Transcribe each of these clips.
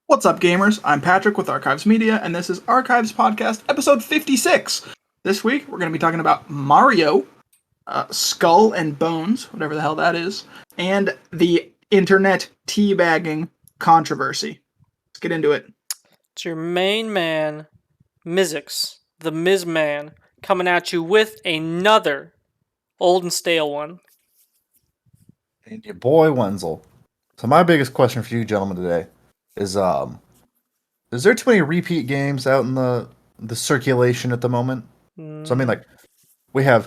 What's up, gamers? I'm Patrick with Archives Media, and this is Archives Podcast, episode 56. This week, we're going to be talking about Mario, Skull and Bones, whatever the hell that is, and the internet teabagging controversy. Let's get into it. It's your main man, Mizzix, the Miz Man, coming at you with another old and stale one. And your boy Wenzel. So my biggest question for you gentlemen today is there too many repeat games out in the circulation at the moment? So I mean, like, you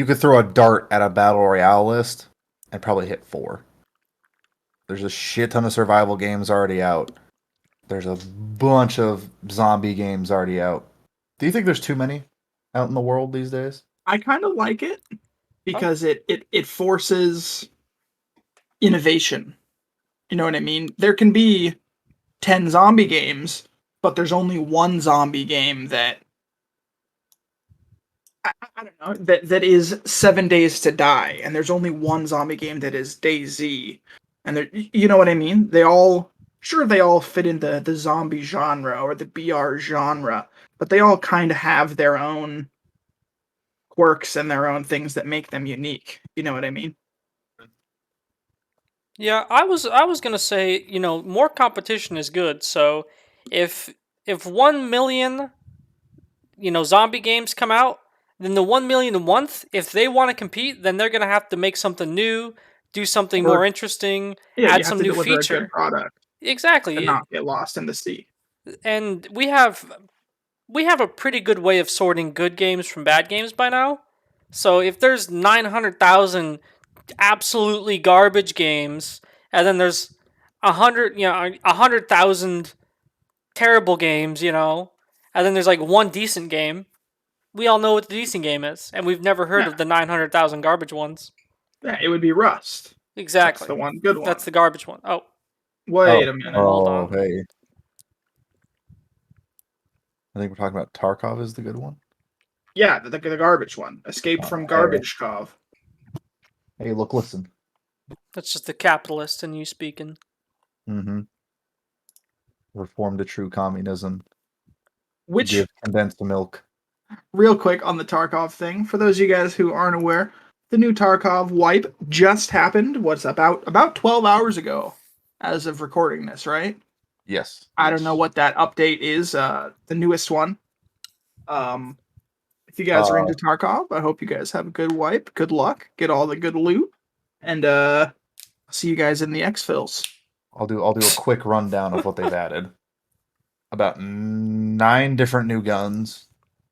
could throw a dart at a battle royale list and probably hit 4. There's a shit ton of survival games already out. There's a bunch of zombie games already out. Do you think there's too many out in the world these days? I kind of like it because it forces innovation. You know what I mean? There can be 10 zombie games, but there's only one zombie game that I don't know that is 7 Days to Die, and there's only one zombie game that is DayZ, and you know what I mean? They all fit into the zombie genre or the BR genre, but they all kind of have their own quirks and their own things that make them unique. You know what I mean? Yeah, I was gonna say, more competition is good. So if 1 million, zombie games come out, then the 1 million if they want to compete, then they're gonna have to make something new, do something more interesting, Yeah, add you have some to new deliver a feature. good product Exactly. and not get lost in the sea. And we have a pretty good way of sorting good games from bad games by now. So if there's 900,000 absolutely garbage games, and then there's 100,000 terrible games, and then there's like one decent game, we all know what the decent game is, and we've never heard of the 900,000 garbage ones. Yeah, it would be Rust. Exactly. That's the one good one. That's the garbage one. Oh. Wait a minute. Hold on. Hey. I think we're talking about Tarkov is the good one. Yeah, the garbage one. Escape from Garbage Cove. Hey, look, listen. That's just the capitalist in you speaking. Mm-hmm. Reform to true communism. Which give condensed milk. Real quick on the Tarkov thing, for those of you guys who aren't aware, the new Tarkov wipe just happened. What's about 12 hours ago, as of recording this, right? Yes. I don't know what that update is. The newest one. If you guys are into Tarkov, I hope you guys have a good wipe. Good luck. Get all the good loot, and see you guys in the X-Fills. I'll do a quick rundown of what they've added. About 9 different new guns,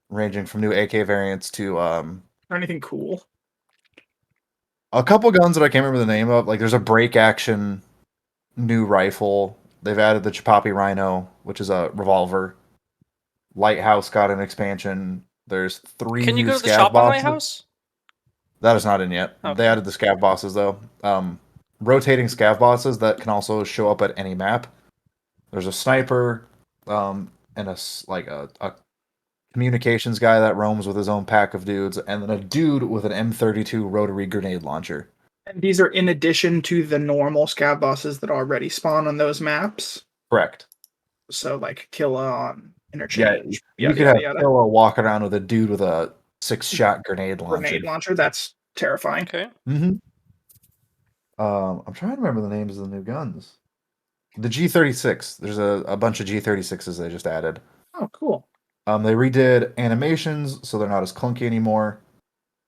ranging from new AK variants to Or anything cool. A couple guns that I can't remember the name of. Like, there's a break action new rifle. They've added the Chapapi Rhino, which is a revolver. Lighthouse got an expansion. There's 3 Can you new go to the scav shop on bosses. Lighthouse? That is not in yet. Okay. They added the scav bosses though. Rotating scav bosses that can also show up at any map. There's a sniper, and a communications guy that roams with his own pack of dudes, and then a dude with an M32 rotary grenade launcher. And these are in addition to the normal scav bosses that already spawn on those maps? Correct. So, like, Killa on Interchange. Yeah, you could have Killa walk around with a dude with a 6-shot grenade launcher. Grenade launcher, that's terrifying. Okay. Mm-hmm. I'm trying to remember the names of the new guns. The G36. There's a bunch of G36s they just added. Oh, cool. They redid animations, so they're not as clunky anymore.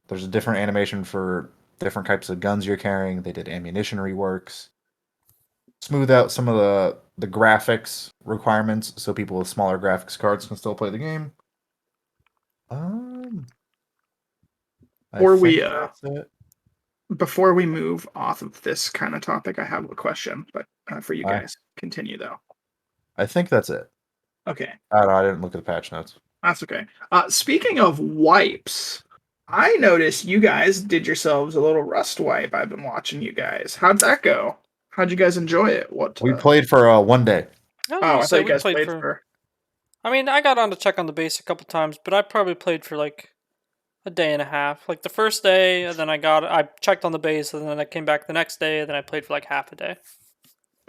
There's a different animation for different types of guns you're carrying. They did ammunition reworks. Smooth out some of the graphics requirements, so people with smaller graphics cards can still play the game. Before we move off of this kind of topic, I have a question, but for you guys, continue though. I think that's it. Okay. I didn't look at the patch notes. That's okay. Speaking of wipes, I noticed you guys did yourselves a little Rust wipe. I've been watching you guys. How'd that go? How'd you guys enjoy it? We played for 1 day. I thought you guys played for... I mean, I got on to check on the base a couple times, but I probably played for like a day and a half. Like the first day, and then I checked on the base, and then I came back the next day, and then I played for like half a day.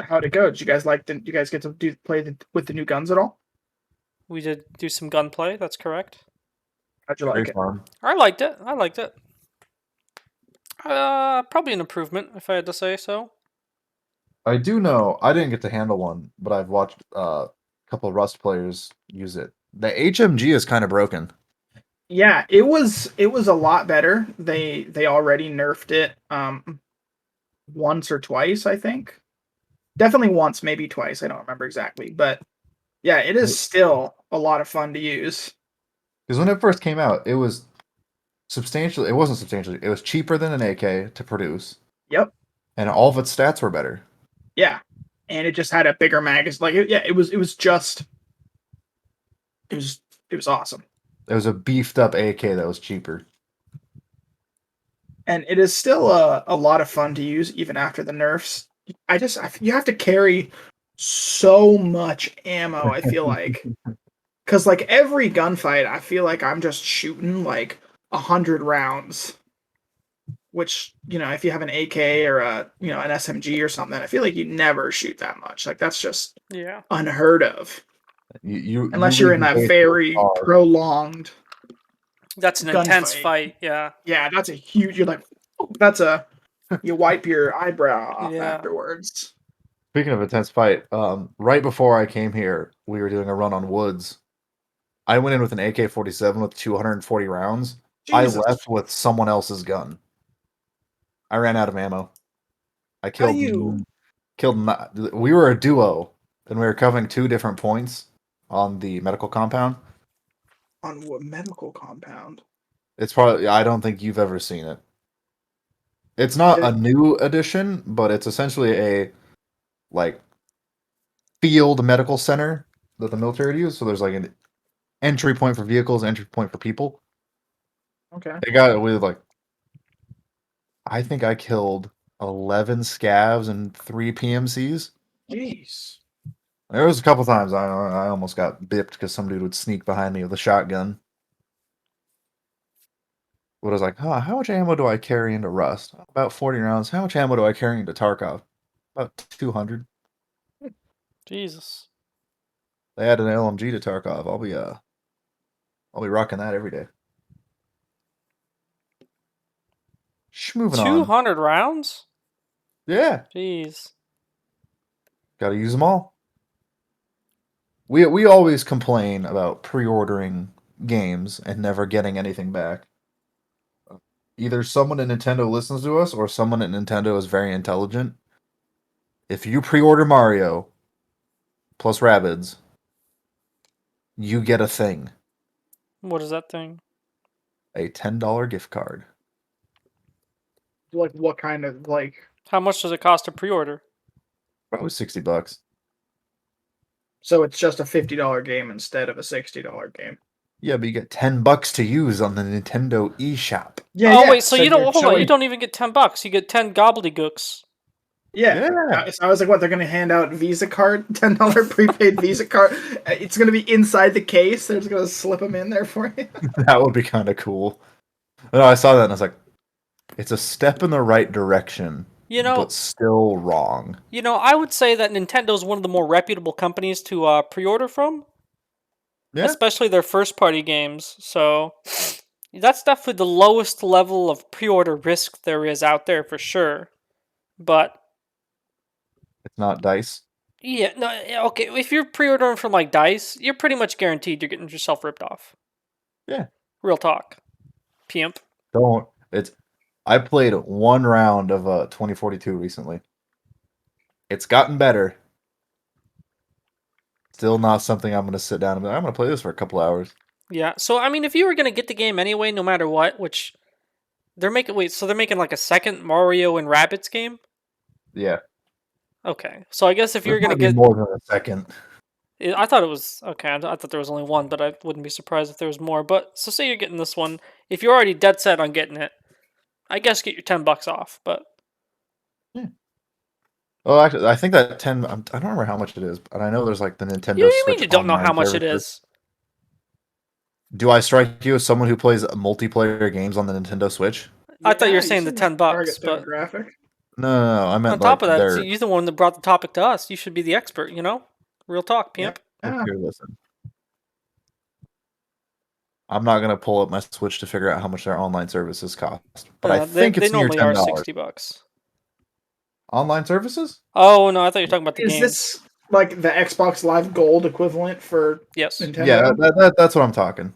How'd it go? Did you guys did you guys get to with the new guns at all? We did do some gunplay. That's correct. How'd you Very like it? fun. I liked it. I liked it. Probably an improvement if I had to say so. I do know I didn't get to handle one, but I've watched a couple of Rust players use it. The HMG is kind of broken. Yeah, it was a lot better. They already nerfed it once or twice, I think. Definitely once, maybe twice. I don't remember exactly, but yeah, it is still a lot of fun to use. Because when it first came out, it was substantially. It wasn't substantially. It was cheaper than an AK to produce, Yep. and all of its stats were better. Yeah. And it just had a bigger magazine. Like it was awesome. It was a beefed up AK that was cheaper. And it is still a lot of fun to use even after the nerfs. You have to carry so much ammo, I feel like. Cause like every gunfight, I feel like I'm just shooting like 100 rounds. Which, if you have an AK or an SMG or something, I feel like you never shoot that much. Like that's just Yeah. unheard of. You Unless you you're leave in the that base very hard. prolonged That's an intense gunfight. fight. Yeah. Yeah, that's a huge. You're like, that's a. You wipe your eyebrow off Yeah. afterwards. Speaking of intense fight, right before I came here, we were doing a run on woods. I went in with an AK-47 with 240 rounds. Jesus. I left with someone else's gun. I ran out of ammo. I How killed you? we were a duo, and we were covering two different points on the medical compound. On what medical compound? It's probably I don't think you've ever seen it. It's not a Did- new addition, but it's essentially a like field medical center that the military use. So there's like an entry point for vehicles, entry point for people. Okay. They got it with like I think I killed 11 scavs and 3 PMCs. Jeez. There was a couple times I almost got bipped because some dude would sneak behind me with a shotgun. But I was like, huh, how much ammo do I carry into Rust? About 40 rounds. How much ammo do I carry into Tarkov? About 200. Jesus. They added an LMG to Tarkov. I'll be rocking that every day. Moving on. 200 rounds? Yeah, Jeez. gotta use them all. We always complain about pre-ordering games and never getting anything back. Either someone at Nintendo listens to us or someone at Nintendo is very intelligent. If you pre-order Mario plus Rabbids, you get a thing. What is that thing? A $10 gift card. Like what kind of like? How much does it cost to pre-order? Probably $60. So it's just a $50 game instead of a $60 game. Yeah, but you get $10 to use on the Nintendo eShop. Yeah. Oh yeah. wait, so you don't you're hold on. You showing- don't even get $10. You get 10 gobbledygooks. Yeah. So I was like, what? They're gonna hand out Visa card, $10 prepaid Visa card. It's gonna be inside the case. They're just gonna slip them in there for you. That would be kind of cool. No, I saw that and I was like, it's a step in the right direction, You know, but still wrong. I would say that Nintendo's one of the more reputable companies to pre-order from, Yeah, especially their first-party games. So that's definitely the lowest level of pre-order risk there is out there for sure. But it's not DICE. yeah, no, okay. If you're pre-ordering from like Dice, you're pretty much guaranteed you're getting yourself ripped off. Yeah. Real talk. Pimp. Don't. I played one round of 2042 recently. It's gotten better. Still not something I'm going to sit down and be like, I'm going to play this for a couple hours. Yeah. So I mean, if you were gonna get the game anyway, no matter what, which they're making so they're making like a second Mario and Rabbids game. Yeah. Okay. So I guess if you're There's gonna gotta be get, more than a second. I thought it was okay. I thought there was only one, but I wouldn't be surprised if there was more. But so say you're getting this one, if you're already dead set on getting it, I guess get your $10 off. But Oh, actually, I think that 10. I don't remember how much it is, but I know there's like the Nintendo you Switch. mean you don't know online how much it services. is? Do I strike you as someone who plays multiplayer games on the Nintendo Switch? I thought you were Yeah, saying the seem $10, target but demographic. No, I meant On top like of that, they're. you're the one that brought the topic to us. You should be the expert, you know? Real talk, pimp. Yeah. Here, listen. I'm not gonna pull up my Switch to figure out how much their online services cost, but I think They it's near normally are $10. $60. Online services? Oh no, I thought you were talking about the Is games. this like the Xbox Live Gold equivalent for Yes. Nintendo? Yeah, that's what I'm talking.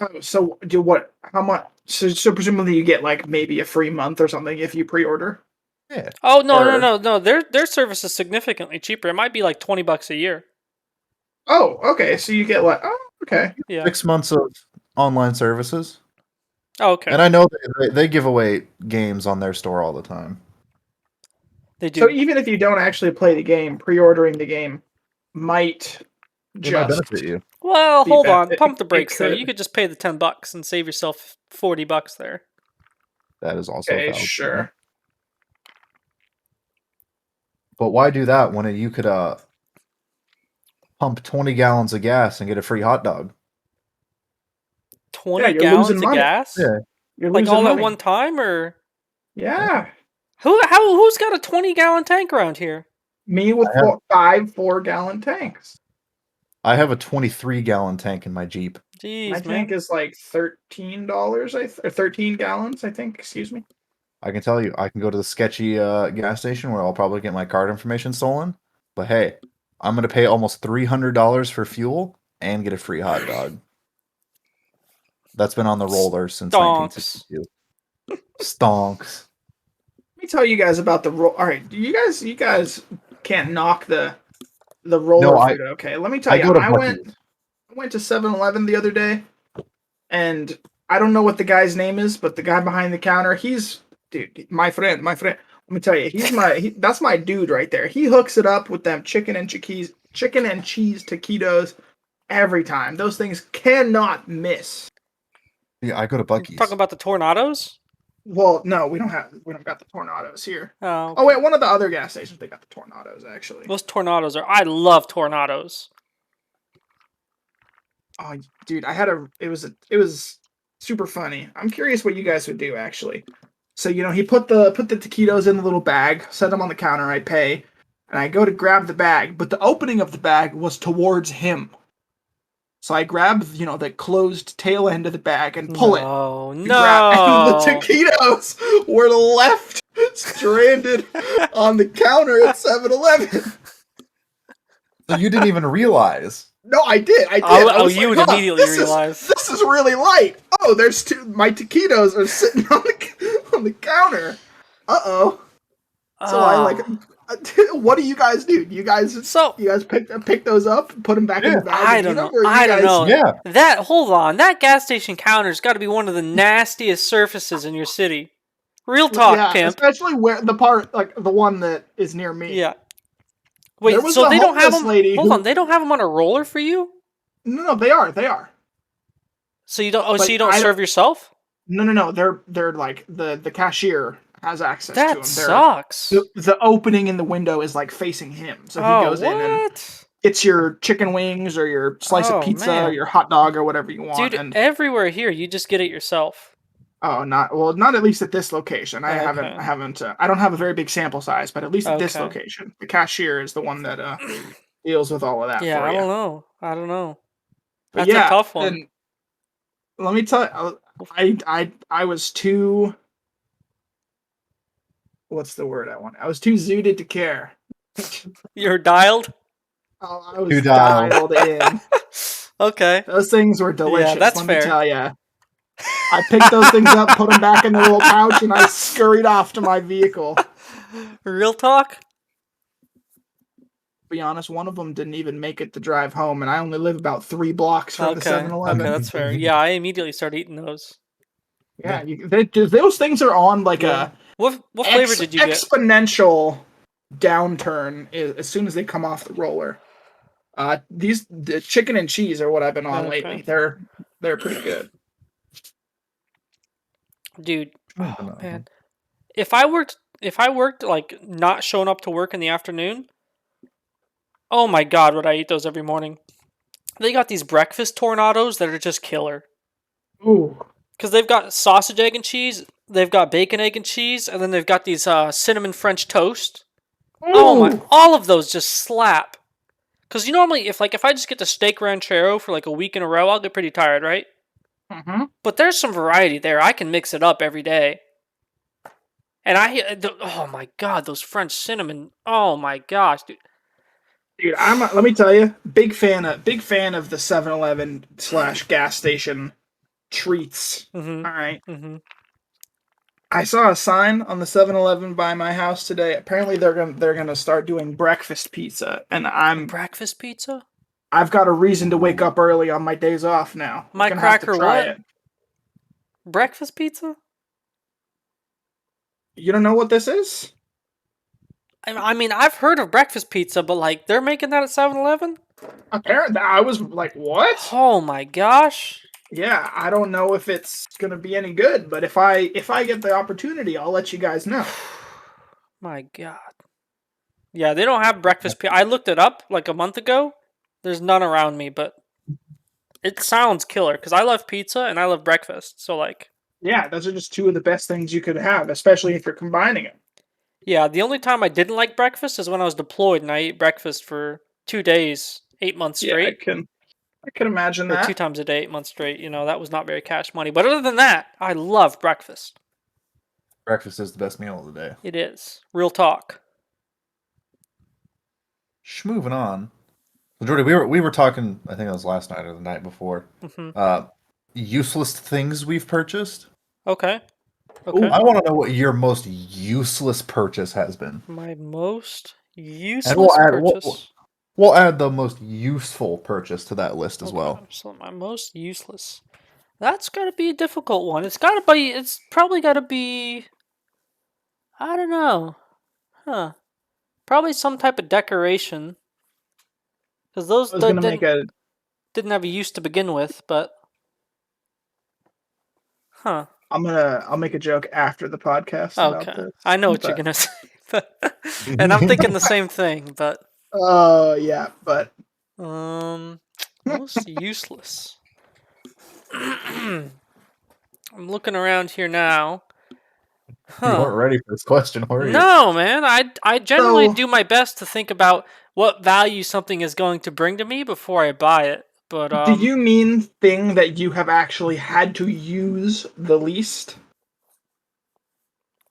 Oh, so do what? How much? So presumably you get like maybe a free month or something if you pre-order. Yeah. Oh no, Or- no. Their service is significantly cheaper. It might be like $20 a year. Oh, okay. So you get like, oh, okay. Yeah. 6 months of online services. Oh, okay. And I know they give away games on their store all the time. They do. So even if you don't actually play the game, pre-ordering the game might It might just benefit you. Well, be hold bet- on. it- Pump the it brakes though. could. You could just pay the $10 and save yourself $40 there. That is also a Okay, valid sure. point. But why do that when you could pump 20 gallons of gas and get a free hot dog? 20 you're gallons losing of money. gas? Yeah. You're Like losing all money. at one time, or Yeah. who's got a 20-gallon tank around here? Me with I have- 5 4-gallon tanks. I have a 23-gallon tank in my Jeep. Jeez, My man. tank is like $13, or 13 gallons, I think. Excuse me. I can tell you, I can go to the sketchy gas station where I'll probably get my card information stolen. But hey, I'm going to pay almost $300 for fuel and get a free hot dog. That's been on the roller since Stonks. 1962. Stonks. Let me tell you guys about the roll. All right, you guys can't knock the roller No, food. Okay, let me tell I you. go to I Buc-ee's. went to 7-Eleven the other day, and I don't know what the guy's name is, but the guy behind the counter, he's dude, my friend. Let me tell you, that's my dude right there. He hooks it up with them chicken and cheese taquitos every time. Those things cannot miss. Yeah, I go to Buc-ee's. Talking about the tornadoes? Well, no, we don't got the tornadoes here. Oh, Oh wait, one of the other gas stations they got the tornadoes actually. those tornadoes are. I love tornadoes. Oh, dude, it was super funny. I'm curious what you guys would do actually. So he put the taquitos in the little bag, set them on the counter. I pay, and I go to grab the bag, but the opening of the bag was towards him. So I grab the closed tail end of the bag and pull it. No, And no. the taquitos were left stranded on the counter at 7-Eleven. So you didn't even realize. No, I did. I Oh, was you like, would "Huh, immediately this realize." this is really light. Oh, there's my taquitos are sitting on the counter. Uh-oh. So I Ah. like, what do you guys do? You guys pick those up, put them back in the bag. I and don't eat 'em, know. or you I don't guys- know. Yeah. Hold on. That gas station counter's got to be one of the nastiest surfaces in your city. Real talk, yeah, pimp. especially where the part like the one that is near me. Yeah. Wait, There was so a they don't have homeless them? lady Hold who- on, they don't have them on a roller for you? No, they are. So you don't? Oh, But so you don't I serve yourself? No. They're like the cashier has access to That them. sucks. The opening in the window is like facing him, so he goes in and what? it's your chicken wings or your slice Oh, of pizza man. or your hot dog or whatever you want. Dude, and everywhere here, you just get it yourself. not at least at this location. I Okay. haven't. I don't have a very big sample size, but at least at this Okay. location, the cashier is the one that deals with all of that. Yeah, for I you. don't know. But That's yeah, a tough one. and let me tell you, I was too. What's the word I want? I was too zooted to care. You're dialed? I was Too dialed. dialed in. Okay. Those things were delicious. that's let fair. me tell you. I picked those things up, put them back in the little pouch, and I scurried off to my vehicle. To Real talk? be honest, one of them didn't even make it to drive home, and I only live about 3 blocks from the Okay. 7-Eleven. Okay, that's fair. Yeah, I immediately started eating those. Yeah, those things are on like Yeah. What a flavor did you get? exponential downturn as soon as they come off the roller. The chicken and cheese are what I've been on Okay. lately. They're pretty good. Dude, Oh, oh, man. If I worked like not showing up to work in the afternoon, oh my god, would I eat those every morning? They got these breakfast tornadoes that are just killer. Ooh. Because they've got sausage, egg, and cheese, They've got bacon, egg, and cheese, and then they've got these cinnamon French toast. Oh my! All of those just slap. Because you normally, if I just get the steak ranchero for like a week in a row, I'll get pretty tired, right? Mm-hmm. But there's some variety there. I can mix it up every day. And oh my god, those French cinnamon. Oh my gosh, dude. Dude, let me tell you, big fan of the 7-Eleven / gas station treats. Mm-hmm. All right. Mm-hmm. I saw a sign on the 7-Eleven by my house today. Apparently they're gonna start doing breakfast pizza, and Breakfast pizza? I've got a reason to wake up early on my days off now. My I'm gonna have to cracker try what? it. Breakfast pizza? You don't know what this is? I mean, I've heard of breakfast pizza, but like they're making that at 7-Eleven? Apparently, I was like, "What?" Oh my gosh. Yeah, I don't know if it's gonna be any good, but if I get the opportunity, I'll let you guys know. My god. Yeah, they don't have breakfast pizza. I looked it up like a month ago. There's none around me, but it sounds killer because I love pizza and I love breakfast. So like, Yeah, those are just two of the best things you could have, especially if you're combining it. yeah, the only time I didn't like breakfast is when I was deployed and I ate breakfast for 2 days, 8 months Yeah, straight. I can imagine Or that. 2 times a day, 8 months straight. You know, that was not very cash money. But other than that, I love breakfast. Breakfast is the best meal of the day. It is. Real talk. Moving on. So Jordy, we were talking. I think it was last night or the night before. Mm-hmm. Useless things we've purchased. Okay. Okay. I want to know what your most useless purchase has been. My most useless And we'll add, purchase. we'll add the most useful purchase to that list as well. So my most useless. That's gotta be a difficult one. It's gotta be. It's probably gotta be. I don't know. Huh. Probably some type of decoration. Because those I was gonna make a. didn't have a use to begin with, but. Huh. I'll make a joke after the podcast about Okay. this. I know what you're gonna say. And I'm thinking the same thing, but. Oh yeah, but Most useless. I'm looking around here now. You weren't ready for this question, were you? No, man. I generally So- do my best to think about what value something is going to bring to me before I buy it. But do you mean thing that you have actually had to use the least?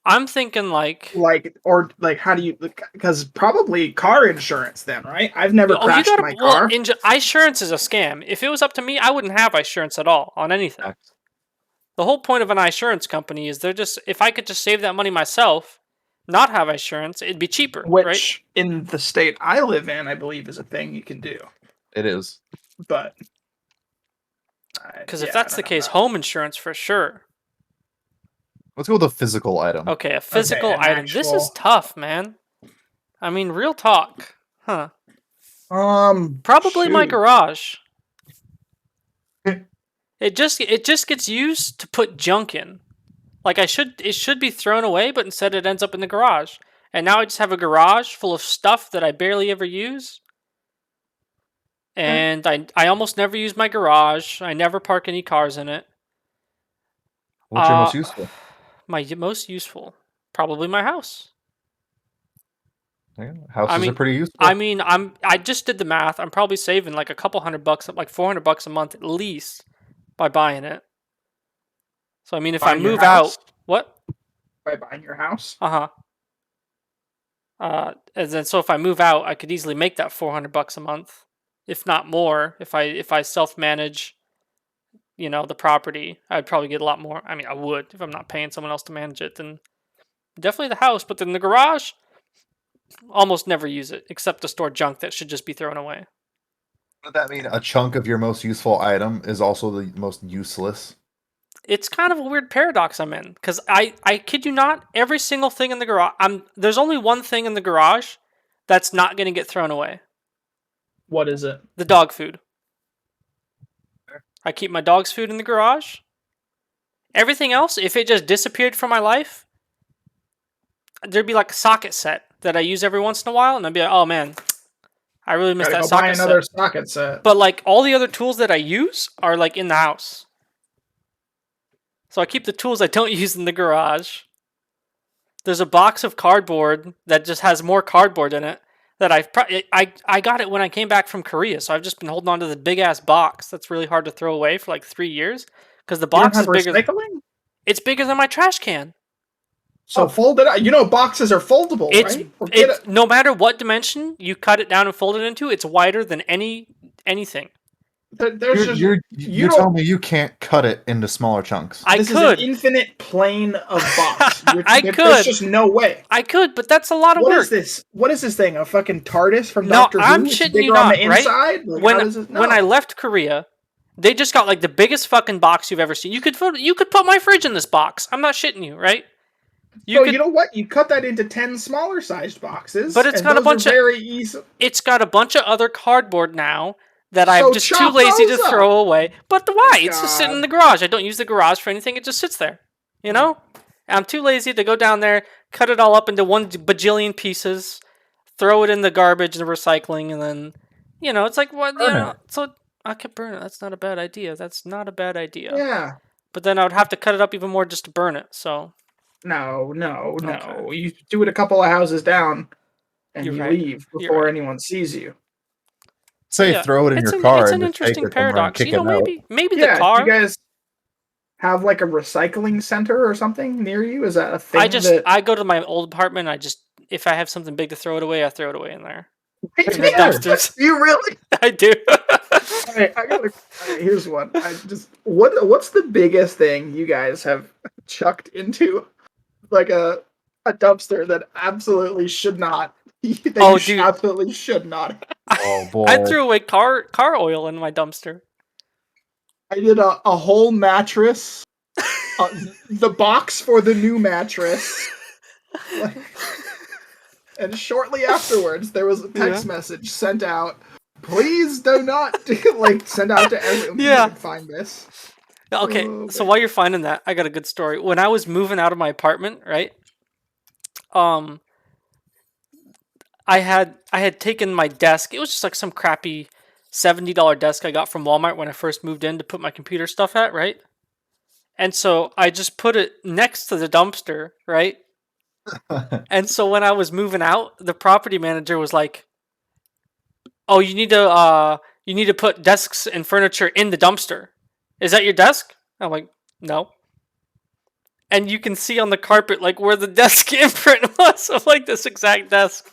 I'm thinking like How do you? Because probably car insurance, then, right? I've never crashed my car. Insurance is a scam. If it was up to me, I wouldn't have insurance at all on anything. The whole point of an insurance company is if I could just save that money myself, not have insurance, it'd be cheaper, Which, right? in the state I live in, I believe is a thing you can do. It is. But Because if that's the case, home insurance for sure. Let's go with a physical item. Okay, a physical an item. This is actual- tough, man. I mean, real talk. Huh. Probably Probably my garage. It just gets used to put junk in. Like it should be thrown away, but instead it ends up in the garage. And now I just have a garage full of stuff that I barely ever use. And I almost never use my garage. I never park any cars in it. What's your most useful? My most useful, probably my house. Yeah, houses are pretty useful. I mean, I just did the math. I'm probably saving like a couple $100, like $400 a month at least, by buying it. So I mean, if Buying I your move house? out, what? by buying your house. And then so if I move out, I could easily make that $400 a month, if not more. If I self manage, the property, I'd probably get a lot more. I mean, I would if I'm not paying someone else to manage it. Then definitely the house, but then the garage, almost never use it except to store junk that should just be thrown away. Would that mean a chunk of your most useful item is also the most useless? It's kind of a weird paradox I'm in, because I kid you not, every single thing in the garage, there's only one thing in the garage that's not going to get thrown away. What is it? The dog food. I keep my dog's food in the garage. Everything else, if it just disappeared from my life, there'd be like a socket set that I use every once in a while, and I'd be like, oh man, I really missed Gotta that go buy socket another set. socket set. But like all the other tools that I use are like in the house. So I keep the tools I don't use in the garage. There's a box of cardboard that just has more cardboard in it that I got it when I came back from Korea, so I've just been holding on to the big ass box that's really hard to throw away for like 3 years because the You don't box have is bigger. recycling? It's bigger than my trash can. So fold it out. You know boxes are foldable, It's right? Forget it's no matter what dimension you cut it down and fold it into, it's wider than anything. There's just You're you telling don't. me you can't cut it into smaller chunks. I This could. is an infinite plane of box. Could. There's just no way. I could, but that's a lot of What work. is this? What is this thing? A fucking TARDIS from No, Doctor I'm Who? It's shitting bigger you on not, the right? inside. Like, when how does it, no. when I left Korea, they just got like the biggest fucking box you've ever seen. You could put my fridge in this box. I'm not shitting you, right? You know what? You cut that into 10 smaller sized boxes, But it's and got a those are bunch of- very easy. It's got a bunch of other cardboard now that So I'm just too chop lazy to those up. throw away. But why? It's just God. sitting in the garage. I don't use the garage for anything. It just sits there. You know? I'm too lazy to go down there, cut it all up into 1 bajillion pieces, throw it in the garbage and recycling, and then, it's like, what? Burn it. So I could burn it. That's not a bad idea. That's not a bad idea. Yeah. But then I would have to cut it up even more just to burn it. So No. Okay. You do it a couple of houses down, and You're you right. leave You're before right. anyone sees you. Say Yeah, throw it in it's your an, car it's and an just take interesting it somewhere and paradox. kick it out. Maybe the Yeah. car. Do you guys have like a recycling center or something near you? Is that a thing? I go to my old apartment. If I have something big to throw it away, I throw it away in there. Yeah, in the dumpsters. You really? I do. Alright, here's one. What's the biggest thing you guys have chucked into like a dumpster that absolutely should not? Dude. Absolutely should not. Oh boy. I threw away car oil in my dumpster. I did a whole mattress, the box for the new mattress, like, and shortly afterwards there was a text message sent out. Please do not send out to everyone. Yeah. You can find this. Okay, Oh, so man. while you're finding that, I got a good story. When I was moving out of my apartment, right? I had taken my desk. It was just like some crappy $70 desk I got from Walmart when I first moved in to put my computer stuff at, right? And so I just put it next to the dumpster, right? And so when I was moving out, the property manager was like, "Oh, you need to put desks and furniture in the dumpster. Is that your desk?" I'm like, "No." And you can see on the carpet like where the desk imprint was of like this exact desk.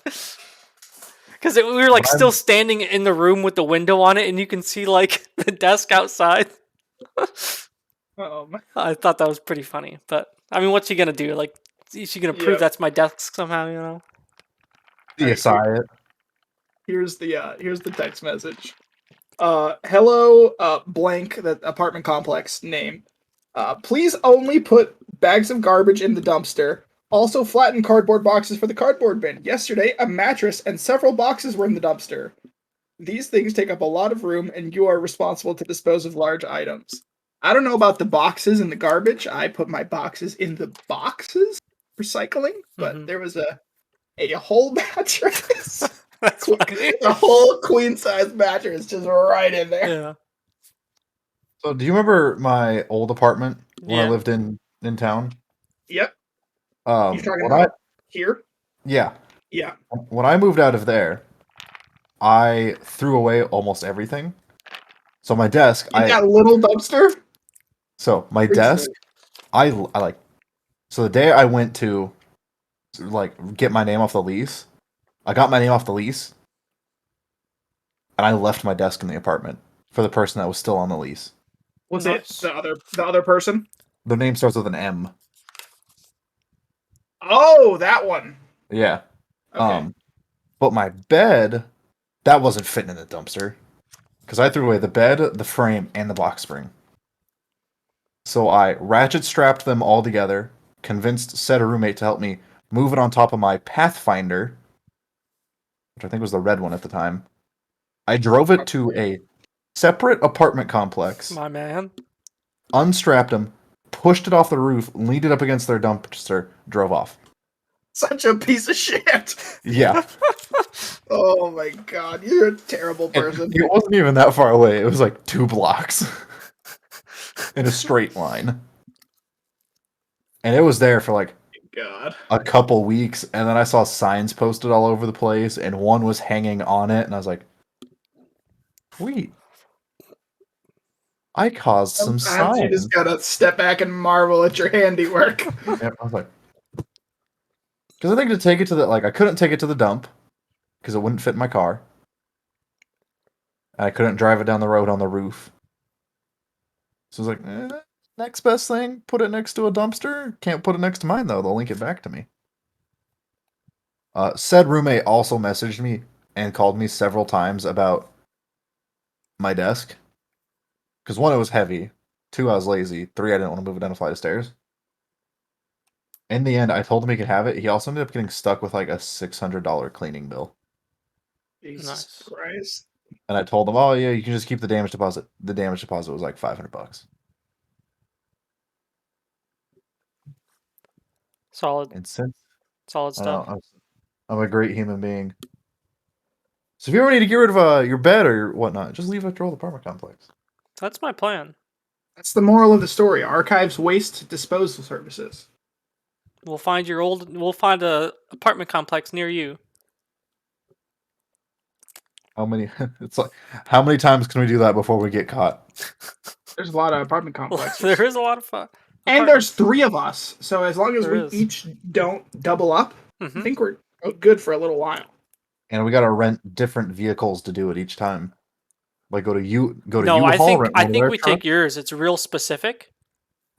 Because we were like still standing in the room with the window on it, and you can see like the desk outside. I thought that was pretty funny, but I mean, what's he gonna do? Like, is he gonna prove Yep. that's my desk somehow? You know? CSI it. Here's the text message. Hello, blank, the apartment complex name. Please only put bags of garbage in the dumpster. Also flatten cardboard boxes for the cardboard bin. Yesterday, a mattress and several boxes were in the dumpster. These things take up a lot of room, and you are responsible to dispose of large items. I don't know about the boxes and the garbage. I put my boxes in the boxes, recycling, but there was a whole mattress. That's funny. A whole queen size mattress just right in there. Yeah. So do you remember my old apartment when I Yeah. lived in town? Yep. You're talking when about here? yeah. Yeah. When I moved out of there, I threw away almost everything. So my desk, In that little dumpster? my desk, I like. So the day I went to like get my name off the lease, I got my name off the lease, and I left my desk in the apartment for the person that was still on the lease. Was Nice. it the other person? Their name starts with an M. Oh, that one. Yeah. Okay. But my bed, that wasn't fitting in the dumpster. Because I threw away the bed, the frame, and the box spring. So I ratchet strapped them all together, convinced said roommate to help me move it on top of my Pathfinder, which I think was the red one at the time. I drove it to a separate apartment complex, My man. unstrapped them, pushed it off the roof, leaned it up against their dumpster, drove off. Such a piece of shit. Yeah. Oh my god, you're a terrible person. It wasn't even that far away. It was like 2 blocks in a straight line. And it was there for like God. a couple weeks, and then I saw signs posted all over the place, and one was hanging on it, and I was like, "Wait, I caused some Sometimes you signs." just gotta step back and marvel at your handiwork. Yep, I was like, because I think to take it to the I couldn't take it to the dump because it wouldn't fit in my car. And I couldn't drive it down the road on the roof. So I was like, next best thing, put it next to a dumpster. Can't put it next to mine though. They'll link it back to me. Said roommate also messaged me and called me several times about my desk. Because one, it was heavy. Two, I was lazy. Three, I didn't want to move it down a flight of stairs. In the end, I told him he could have it. He also ended up getting stuck with like a $600 cleaning bill. Jesus Nice. Christ. And I told him, "Oh yeah, you can just keep the damage deposit." The damage deposit was like $500. Solid, And since solid I know stuff. I'm a great human being. So if you ever need to get rid of your bed or your whatnot, just leave it to the apartment complex. That's my plan. That's the moral of the story. Archives waste disposal services. We'll find a apartment complex near you. How many? It's like how many times can we do that before we get caught? There's a lot of apartment complexes. There is a lot of fun. And there's 3 of us, so as long as There we is. each don't double up, I Mhm. think we're good for a little while. And we got to rent different vehicles to do it each time. Like go to No, U-Haul. I think rent one of their we trucks. take yours. It's real specific.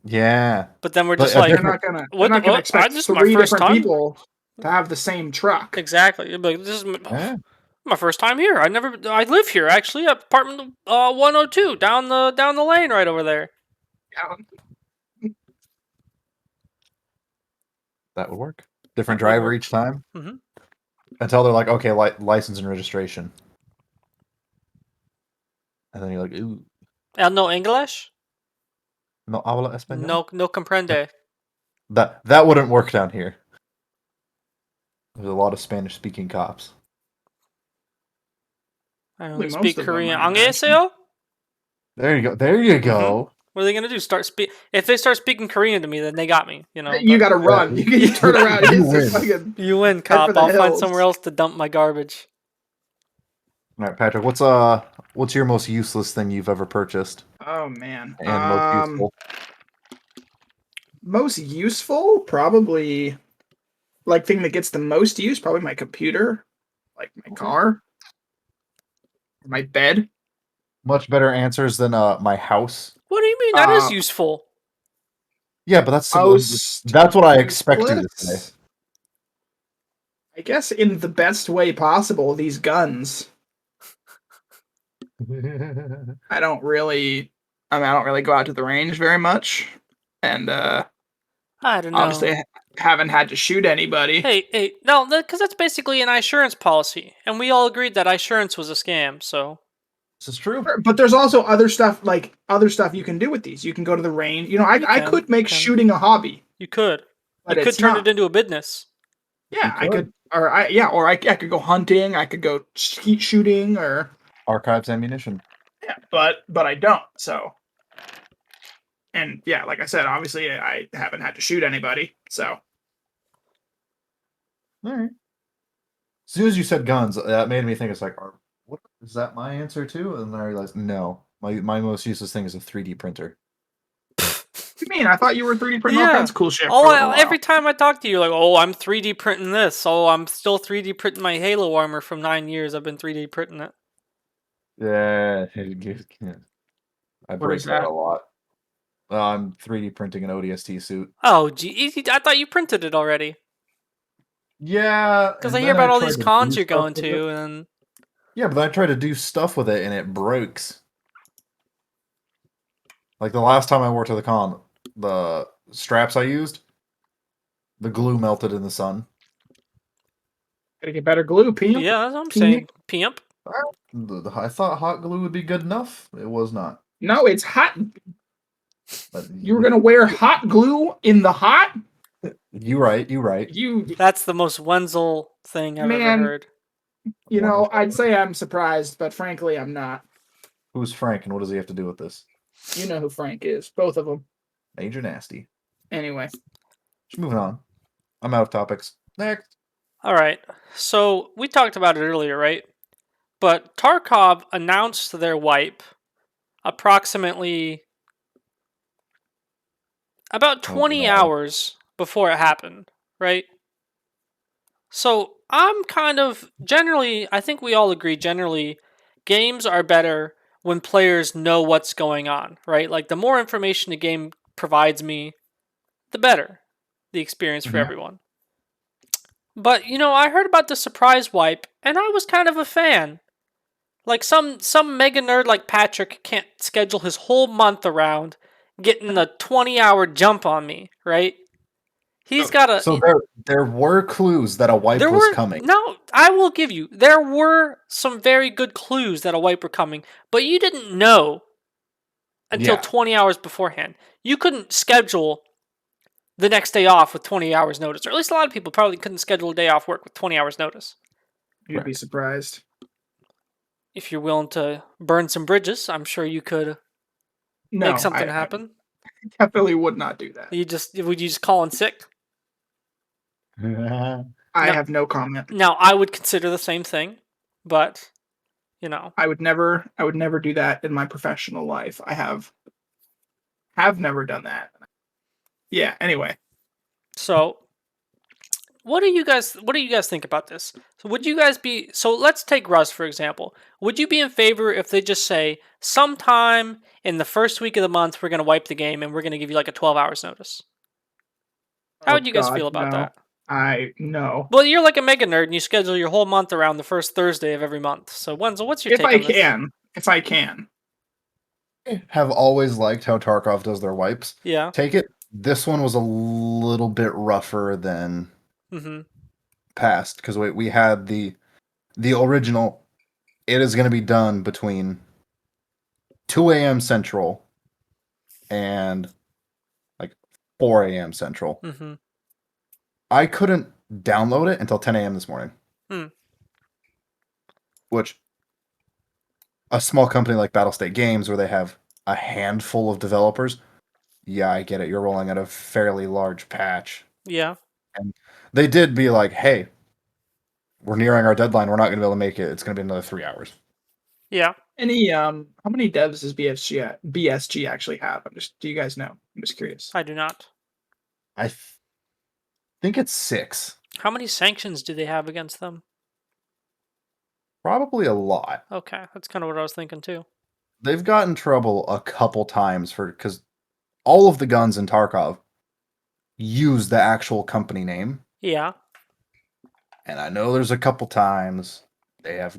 Yeah, But then we're But just if like, They're not gonna what? expect This is my 3 first different time. people to have the same truck. Exactly. You'd be like, this is yeah. my first time here. I live here actually. Apartment 102 down the lane right over there. Yeah. That would work. Different That would driver work. each time. Mhm. Until they're like, okay, license and registration. And then you're like, ooh, No English? no habla español. No comprende. That wouldn't work down here. There's a lot of Spanish speaking cops. I only Most speak of them, Korean. I imagine. 안녕하세요? There you go. There you go. What are they gonna do? If they start speaking Korean to me, then they got me. You but- gotta run. You turn around. You It's win. fucking You win, for cop. the I'll find hills. somewhere else to dump my garbage. All right, Patrick. What's your most useless thing you've ever purchased Oh man. and most useful? Most useful, probably like thing that gets the most use, probably my computer, like my car, my bed. Much better answers than my house. What do you mean? That is Uh, useful. Yeah, but that's Most what I expect you to useless? say. I guess in the best way possible, these guns. I don't really go out to the range very much. And I don't know. obviously I haven't had to shoot anybody. Hey, no, because that's basically an insurance policy, and we all agreed that insurance was a scam. So This is true. But there's also other stuff you can do with these. You can go to the range. You know, I could make shooting a hobby. you could But you could it's turn not. it into a business. Yeah, I could. could, I could go hunting. I could go skeet shooting, or Archives ammunition. yeah, but I don't. So, and yeah, like I said, obviously I haven't had to shoot anybody. So, All right. As soon as you said guns, that made me think. It's like, what is that? My answer too? And then I realized, no, my most useless thing is a 3D printer. what do you mean? I thought you were 3D printing all Yeah. kinds of cool shit. for a little while. Every time I talk to you, you're like, oh, I'm 3D printing this. Oh, I'm still 3D printing my Halo armor from 9 years. I've been 3D printing it. Yeah, I What break is that that? a lot. I'm 3D printing an ODST suit. Oh, gee, I thought you printed it already. Yeah, Because and I hear then about all tried these to cons do you're stuff going with to, it. and Yeah, but then I tried to do stuff with it and it breaks. Like the last time I wore to the con, the straps I used, the glue melted in the sun. Gotta get better glue, Pete. yeah, that's what I'm Can you- saying. Pimp. I thought hot glue would be good enough. It was not. No, it's hot. But You were gonna wear hot glue in the hot? You right. You That's the most Wenzel thing I've Man. ever heard. You know, Wonderful. I'd say I'm surprised, but frankly, I'm not. Who's Frank and what does he have to do with this? You know who Frank is, both of them. Major Nasty. Anyway, Just moving on. I'm out of topics. Next. All right. So we talked about it earlier, right? But Tarkov announced their wipe approximately about Oh, 20 no. hours before it happened, right? So I'm kind of generally, I think we all agree generally, games are better when players know what's going on, right? Like the more information the game provides me, the better the experience for Mhm. everyone. But I heard about the surprise wipe, and I was kind of a fan. Like some mega nerd like Patrick can't schedule his whole month around getting a 20-hour jump on me, right? He's got a So there were clues that a wipe There was were coming. no, I will give you. There were some very good clues that a wipe were coming, but you didn't know until Yeah. 20 hours beforehand. You couldn't schedule the next day off with 20 hours notice, or at least a lot of people probably couldn't schedule a day off work with 20 hours notice. You'd be surprised. If you're willing to burn some bridges, I'm sure you could No, make something I happen. definitely would not do that. Would you just call in sick? I No. have no comment. Now, I would consider the same thing, but I would never do that in my professional life. I have never done that. Yeah, anyway. so what do you guys think about this? So would you guys be so let's take Rust for example. Would you be in favor if they just say sometime in the first week of the month we're going to wipe the game and we're going to give you like a 12 hours notice? How Oh would you guys God, feel about no. that? No. Well, you're like a mega nerd and you schedule your whole month around the first Thursday of every month. So Wenzel, what's your If take I on this? can. If I can. Have always liked how Tarkov does their wipes. Yeah. Take it. This one was a little bit rougher than Mhm. past because we had the original. It is going to be done between 2 a.m. Central and like 4 a.m. Central. Mhm. I couldn't download it until 10 a.m. this morning. Hmm. Which a small company like Battlestate Games, where they have a handful of developers, yeah, I get it. You're rolling out a fairly large patch. Yeah. And they did be like, hey, we're nearing our deadline. We're not going to be able to make it. It's going to be another 3 hours. Yeah. How many devs does BSG actually have? Do you guys know? I'm just curious. I do not. I think it's 6. How many sanctions do they have against them? Probably a lot. Okay, that's kind of what I was thinking too. They've got in trouble a couple times because all of the guns in Tarkov use the actual company name. Yeah. And I know there's a couple times they have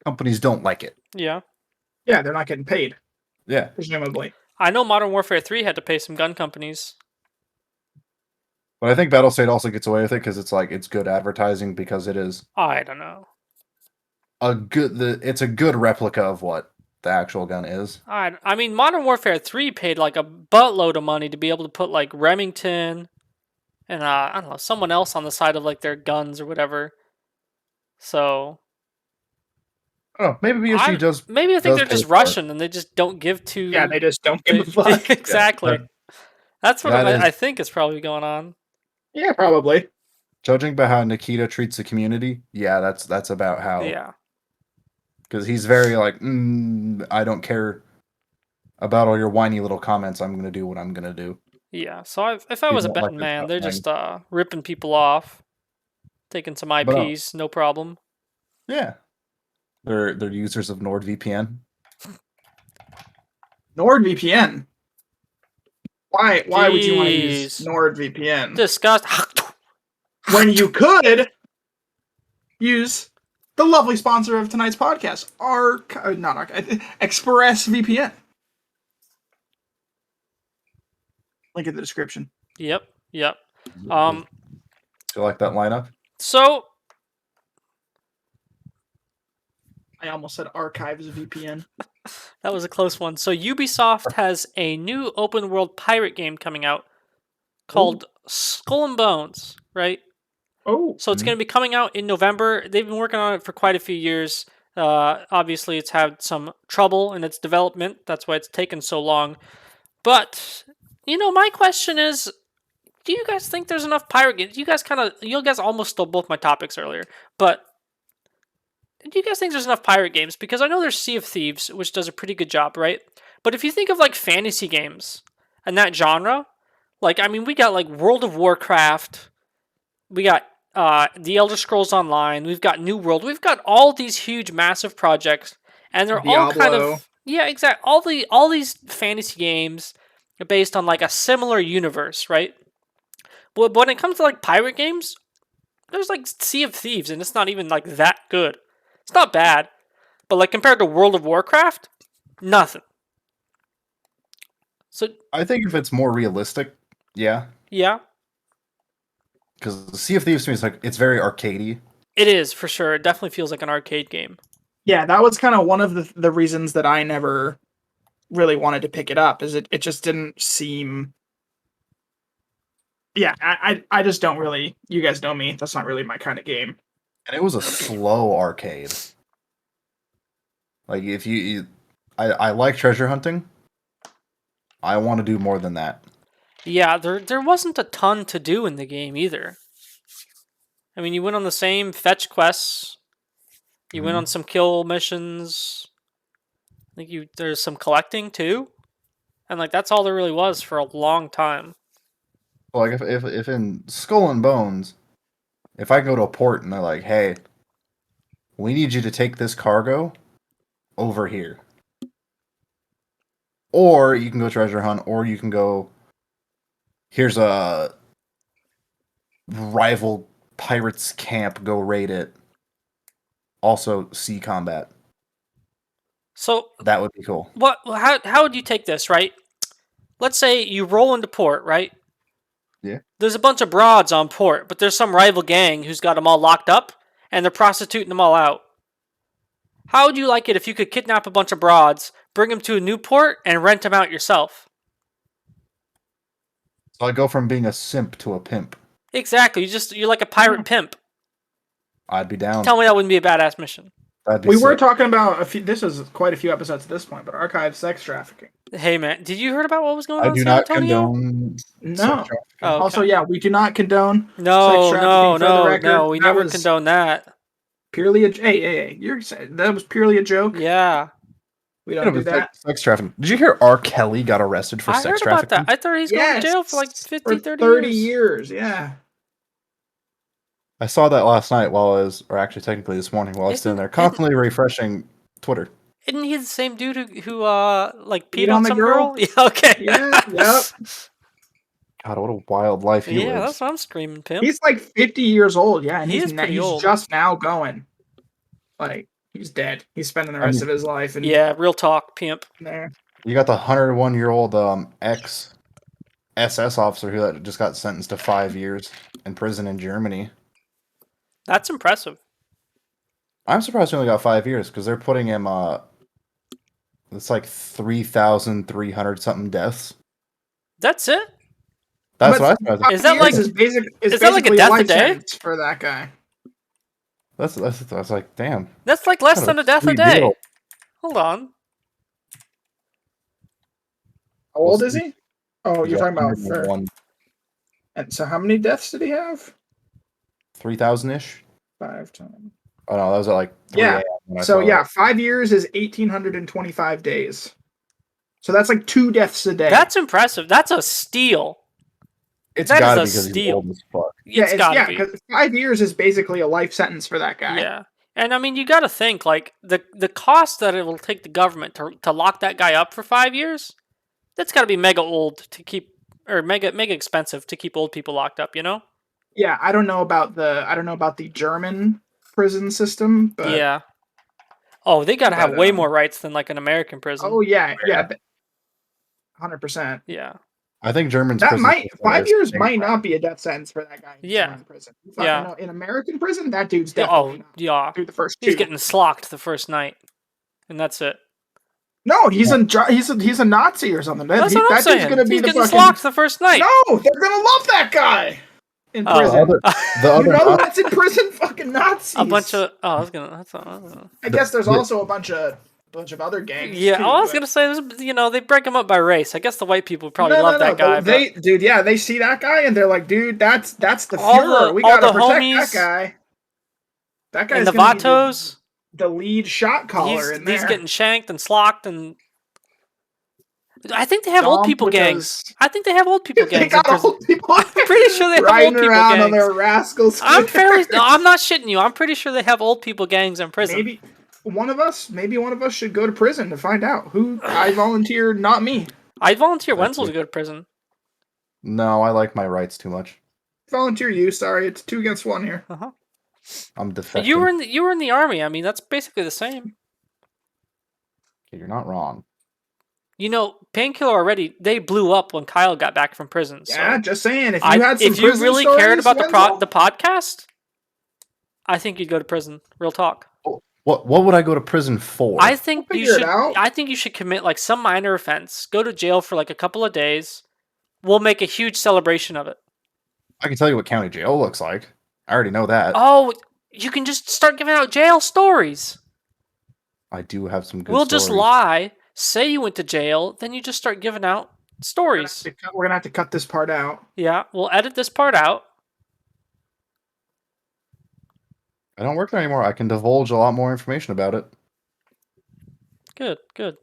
companies don't like it. Yeah. Yeah, they're not getting paid, Yeah. presumably. I know Modern Warfare 3 had to pay some gun companies. But I think Battlestate also gets away with it because it's like it's good advertising because it is I don't know. it's a good replica of what the actual gun is. I mean, Modern Warfare 3 paid like a buttload of money to be able to put like Remington and I don't know, someone else on the side of like their guns or whatever. So Oh, maybe BSG does. maybe I think does they're pay just for it. Russian and they just don't give to. Yeah, they just don't give a fuck. Exactly. Yeah, That's what that is- I think is probably going on. Yeah, probably. Judging by how Nikita treats the community, yeah, that's about how. Yeah. Because he's very like, I don't care about all your whiny little comments. I'm gonna do what I'm gonna do. Yeah. So if I You was a won't like betting this man, stuff, they're man. just ripping people off, taking some But, IPs, no problem. Yeah, they're users of NordVPN. NordVPN. Why would you want to use Jeez. NordVPN Disgust. when you could use the lovely sponsor of tonight's podcast, ExpressVPN. Link in the description. Yep. Do you like that lineup? So I almost said Archives VPN. that was a close one. So Ubisoft has a new open world pirate game coming out called Skull and Bones, right? Oh, So it's going to be coming out in November. They've been working on it for quite a few years. Obviously, it's had some trouble in its development. That's why it's taken so long. But my question is, do you guys think there's enough pirate games? You guys almost stole both my topics earlier, but do you guys think there's enough pirate games? Because I know there's Sea of Thieves, which does a pretty good job, right? But if you think of like fantasy games and that genre, like I mean, we got like World of Warcraft, we got The Elder Scrolls Online, we've got New World, we've got all these huge, massive projects, and they're all kind Diablo. of exactly. All these fantasy games are based on like a similar universe, right? But when it comes to like pirate games, there's like Sea of Thieves, and it's not even like that good. It's not bad, but like compared to World of Warcraft, nothing. So I think if it's more realistic, yeah. yeah, Because Sea of Thieves to me is like it's very arcadey. it is for sure. It definitely feels like an arcade game. Yeah, that was kind of one of the reasons that I never really wanted to pick it up. Is it just didn't seem. Yeah, I just don't really. You guys know me. That's not really my kind of game. And it was a slow arcade. Like if I like treasure hunting. I want to do more than that. Yeah, there wasn't a ton to do in the game either. I mean, you went on the same fetch quests. You went on some kill missions. I think there's some collecting too, and like that's all there really was for a long time. Like if in Skull and Bones, if I go to a port and they're like, "Hey, we need you to take this cargo over here," or you can go treasure hunt, or you can go. Here's a rival pirates camp. Go raid it. Also, sea combat. So That would be cool. how would you take this, right? Let's say you roll into port, right? Yeah. There's a bunch of broads on port, but there's some rival gang who's got them all locked up, and they're prostituting them all out. How would you like it if you could kidnap a bunch of broads, bring them to a new port, and rent them out yourself? So I go from being a simp to a pimp. Exactly. You're like a pirate pimp. I'd be down. Tell me that wouldn't be a badass mission. That'd be We were sick. talking about a few. This is quite a few episodes at this point, but archive sex trafficking. Hey man, did you heard about what was going on I in do San not Antonio? condone. No. sex trafficking. Oh, okay. Also, yeah, we do not condone No, sex no, trafficking, for the no, record. no. We That never was condone that. purely a. Hey, you're saying that was purely a joke. Yeah, We don't do that. Sex trafficking. Did you hear R. Kelly got arrested for I sex heard about trafficking? that. I thought he's going to jail for like 50, 30 years. years. Yeah. I saw that last night while I was, or actually technically this morning while I was sitting there, constantly refreshing Twitter. Isn't he the same dude who like Peed peed on on the some girl? girl? Yeah, okay. Yeah, yep. God, what a wild life he Yeah, lives. that's what I'm screaming, pimp. He's like 50 years old. Yeah, and He he's is pretty he's old. just now going. Like he's dead. He's spending the rest of his life in Yeah, real talk, pimp. there. You got the 101-year-old ex SS officer who that just got sentenced to 5 years in prison in Germany. That's impressive. I'm surprised he only got 5 years because they're putting him. It's like 3,300 something deaths. That's it. That's But what I thought. Is that like- is is that like a basically death a life day? sentence for that guy? That's like, damn. That's like less Kind than of a death a sweet day. deal. Hold on. How old is he? Oh, He's you're got talking about. 101, And so, how many deaths did he have? 3,000-ish. 5 times. Oh no, that was at like 3 Yeah. a.m. when I So saw yeah, it. 5 years is 1,825 days. So that's like 2 deaths a day. That's impressive. That's a steal. It's that is gotta a be because he's steal. old as fuck. It's gotta be. because 5 years is basically a life sentence for that guy. Yeah. And I mean, you got to think like the cost that it will take the government to lock that guy up for 5 years. That's got to be mega old to keep, or mega expensive to keep old people locked up. You know? Yeah, I don't know about the German prison system, but Yeah. Oh, they got to have but, way more rights than like an American prison. oh yeah, 100%. Yeah. I think German's That prison might system 5 is years the might same. not be a death sentence for that guy. Yeah. In prison. Yeah. No, in American prison, that dude's Yeah, definitely oh, not. yeah. Through the first He's 2. getting slocked the first night, and that's it. No, he's a Nazi or something. That's what I'm that saying. dude's gonna be He's the getting fucking. slocked the first night. No, they're gonna love that guy in Oh. prison. The You other know Nazi- that's in prison? Fucking Nazis. A bunch of I was gonna. That's I guess there's also a bunch of bunch of other gangs. Yeah, too, I was but- gonna say, they break them up by race. I guess the white people probably love that guy. They, dude, yeah, they see that guy and they're like, dude, that's the All Fuhrer. the- We all gotta the protect homies that guy. That and guy's the gonna be Vatos, the lead shot caller in there. he's getting shanked and slocked, and I think they have old Stomped people with gangs. those- I think they have old people They gangs in got prison. old people. I'm pretty sure they have riding old people around on gangs. their rascal I'm scooters. no, I'm not shitting you. I'm pretty sure they have old people gangs in prison. Maybe one of us should go to prison to find out who. I volunteer, not me. I'd volunteer That's Wenzel to it. go to prison. No, I like my rights too much. Volunteer you. Sorry, it's 2 against 1 here. Uh-huh. I'm defecting. You were in the army. I mean, that's basically the same. Okay, you're not wrong. You know, Painkiller already they blew up when Kyle got back from prison. So Yeah, just saying. If you had some if you prison really stories, cared about Wenzel, the podcast, I think you'd go to prison. Real talk. What would I go to prison for? I think We'll you figure it should. out. I think you should commit like some minor offense. Go to jail for like a couple of days. We'll make a huge celebration of it. I can tell you what county jail looks like. I already know that. Oh, you can just start giving out jail stories. I do have some good We'll just stories. lie, say you went to jail, then you just start giving out stories. we're gonna have to cut this part out. Yeah, we'll edit this part out. I don't work there anymore. I can divulge a lot more information about it. Good, good.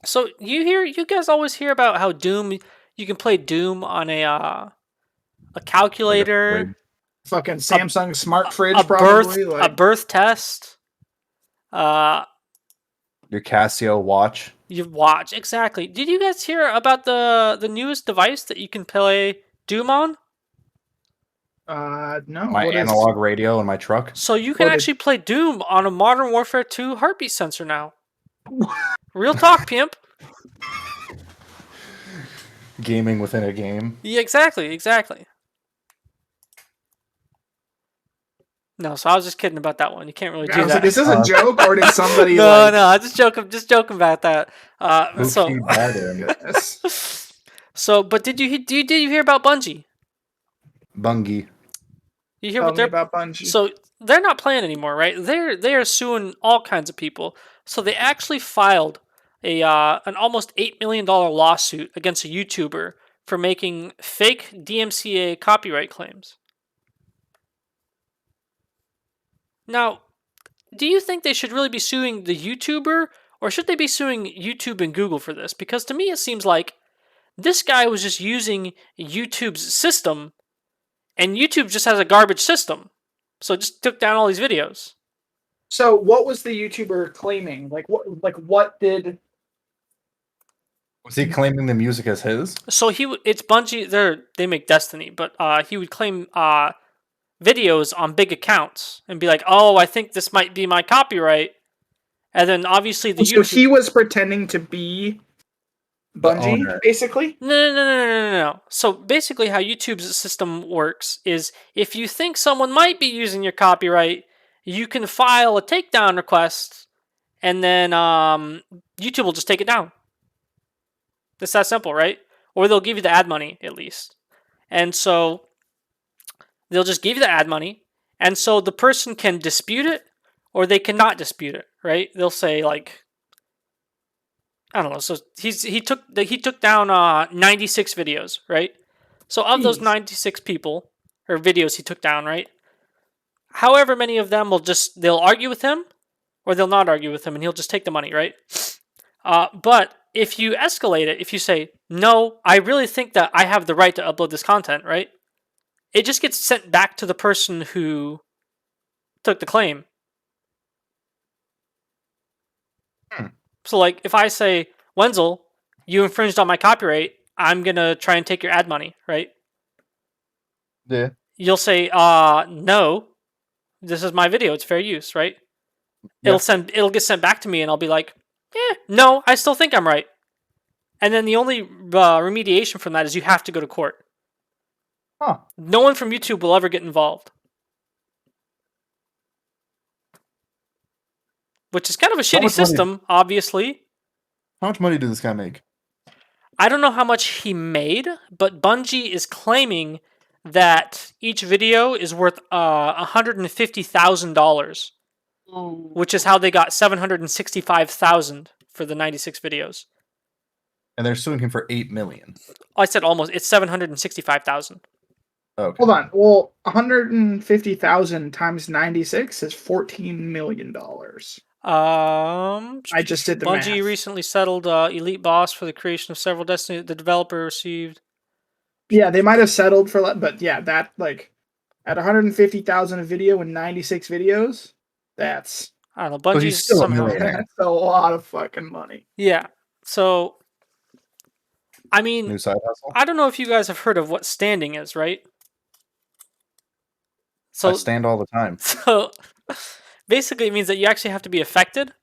So you guys always hear about how Doom, you can play Doom on a calculator, Fucking Samsung smart fridge, a probably. a birth test. Your Casio watch. You watch exactly. Did you guys hear about the newest device that you can play Doom on? No. My what is- analog radio in my truck. So you can What is- actually play Doom on a Modern Warfare 2 heartbeat sensor now. Real talk, pimp. Gaming within a game. Yeah, exactly. No, so I was just kidding about that one. You can't really I do was like, that. is this a joke or did somebody No, like? no, I'm just joking about that. Who So, keyed that in? Goodness. so, but did you hear about Bungie? Bungie. You hear Tell what me they're about Bungie. so they're not playing anymore, right? They are suing all kinds of people. So they actually filed an almost $8 million lawsuit against a YouTuber for making fake DMCA copyright claims. Now, do you think they should really be suing the YouTuber, or should they be suing YouTube and Google for this? Because to me, it seems like this guy was just using YouTube's system, and YouTube just has a garbage system. So it just took down all these videos. So what was the YouTuber claiming? Like what did? Was he claiming the music as his? So it's Bungie. They make Destiny, but he would claim videos on big accounts and be like, "Oh, I think this might be my copyright," and then obviously the So YouTube. he was pretending to be Bungie, owner. basically. No. So basically, how YouTube's system works is if you think someone might be using your copyright, you can file a takedown request, and then YouTube will just take it down. It's that simple, right? Or they'll give you the ad money at least. And so they'll just give you the ad money, and so the person can dispute it or they cannot dispute it, right? They'll say like, I don't know. So he took down 96 videos, right? So of those Jeez. 96 people or videos he took down, right? However many of them they'll argue with him or they'll not argue with him, and he'll just take the money, right? But if you escalate it, if you say, no, I really think that I have the right to upload this content, right? It just gets sent back to the person who took the claim. So, like, if I say, Wenzel, you infringed on my copyright, I'm going to try and take your ad money, right? Yeah. You'll say, no, this is my video. It's fair use, right? Yeah. It'll get sent back to me, and I'll be like, no, I still think I'm right. And then the only remediation from that is you have to go to court. Huh. No one from YouTube will ever get involved. Which is kind of a shitty much money- system, obviously. How much money did this guy make? I don't know how much he made, but Bungie is claiming that each video is worth $150,000. which is how they got 765,000 for the 96 videos. And they're suing him for 8 million. Oh, I said almost. It's 765,000. Okay. Hold on. Well, 150,000 times 96 is $14 million. I just did the Bungie math. recently settled Elite Boss for the creation of several Destiny. The developer received. Yeah, they might have settled for that, but yeah, that like at 150,000 a video and 96 videos, that's I don't know. So he's Bungie's still a somehow. millionaire. that's a lot of fucking money. Yeah. So, I mean, New side hustle. I don't know if you guys have heard of what standing is, right? I So, stand all the time. so basically, it means that you actually have to be affected,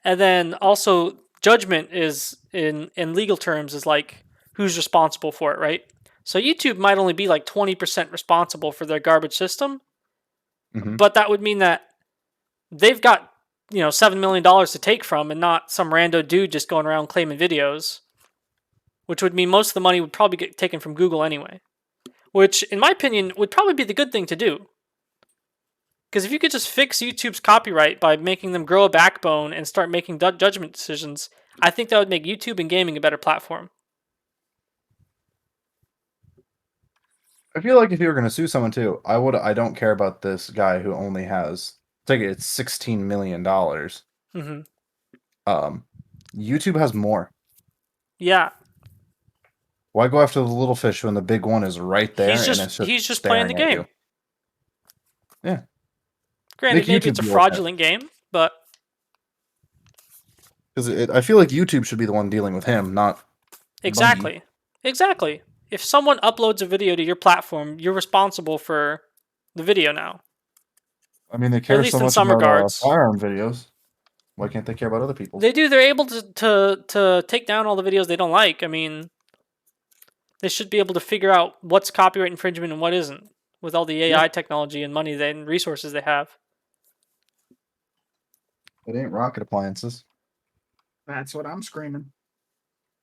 and then also judgment is in legal terms is like who's responsible for it, right? So YouTube might only be like 20% responsible for their garbage system, Mhm. but that would mean that they've got $7 million to take from, and not some rando dude just going around claiming videos, which would mean most of the money would probably get taken from Google anyway. Which, in my opinion, would probably be the good thing to do. Because if you could just fix YouTube's copyright by making them grow a backbone and start making judgment decisions, I think that would make YouTube and gaming a better platform. I feel like if you were going to sue someone too, I don't care about this guy who only has, take it, it's $16 million. Mm-hmm. YouTube has more. Yeah. Why go after the little fish when the big one is right there? He's and it's just playing the staring at game. you? Yeah. Granted, Make maybe YouTube it's a do fraudulent game, but Because I feel like YouTube should be the one dealing with him, not exactly. Exactly. If someone uploads a video to your platform, you're responsible for the video now. I mean, they care least so in much some about regards. firearm videos. Why can't they care about other people? They do. They're able to take down all the videos they don't like. I mean, they should be able to figure out what's copyright infringement and what isn't with all the AI technology and money and resources they have. It ain't rocket appliances. That's what I'm screaming.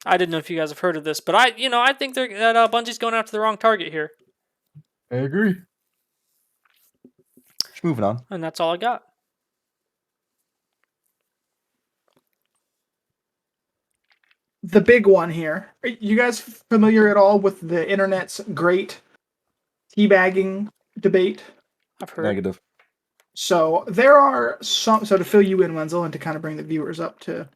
I didn't know if you guys have heard of this, but I think that Bungie's going after the wrong target here, I agree. Just moving on. and that's all I got. The big one here. Are you guys familiar at all with the internet's great teabagging debate? I've heard. Negative. So there are some. So to fill you in, Wenzel, and to kind of bring the viewers up to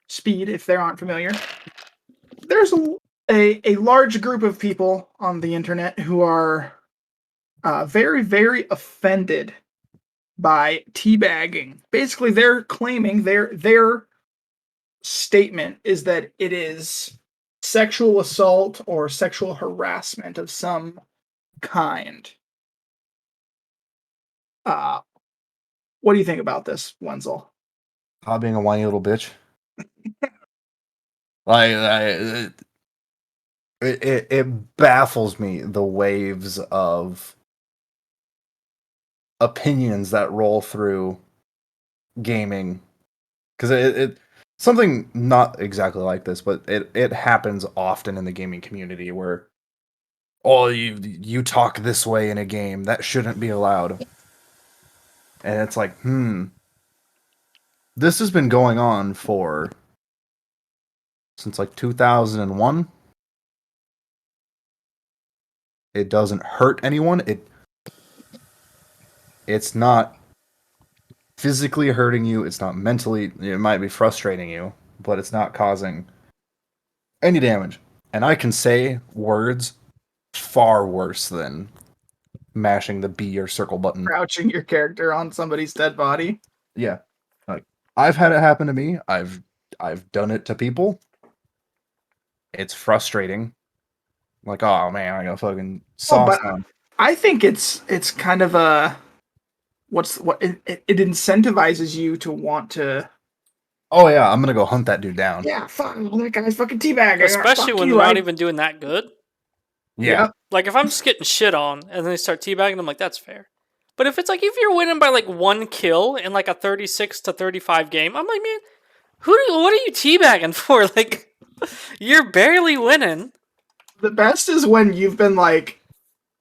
speed, if they aren't familiar, there's a large group of people on the internet who are very, very offended by teabagging. Basically, they're claiming their statement is that it is sexual assault or sexual harassment of some kind. What do you think about this, Wenzel? Hot being a whiny little bitch. It baffles me the waves of opinions that roll through gaming, because it something not exactly like this, but it happens often in the gaming community where, oh, you talk this way in a game, that shouldn't be allowed. And it's like, this has been going on since like 2001. It doesn't hurt anyone. It's not physically hurting you. It's not mentally. It might be frustrating you, but it's not causing any damage. And I can say words far worse than mashing the B or circle button. Crouching your character on somebody's dead body. Yeah, like I've had it happen to me. I've done it to people. It's frustrating. Like, oh man, I got fucking sauce on. I think it's kind of a it incentivizes you to want to. Oh yeah, I'm gonna go hunt that dude down. Yeah, fuck that guy's fucking teabagging. Especially when they're not even doing that good. Yeah. Like if I'm just getting shit on and then they start teabagging, I'm like, that's fair. But if it's like if you're winning by like 1 kill in like a 36-35 game, I'm like, man, what are you teabagging for? Like, you're barely winning. The best is when you've been like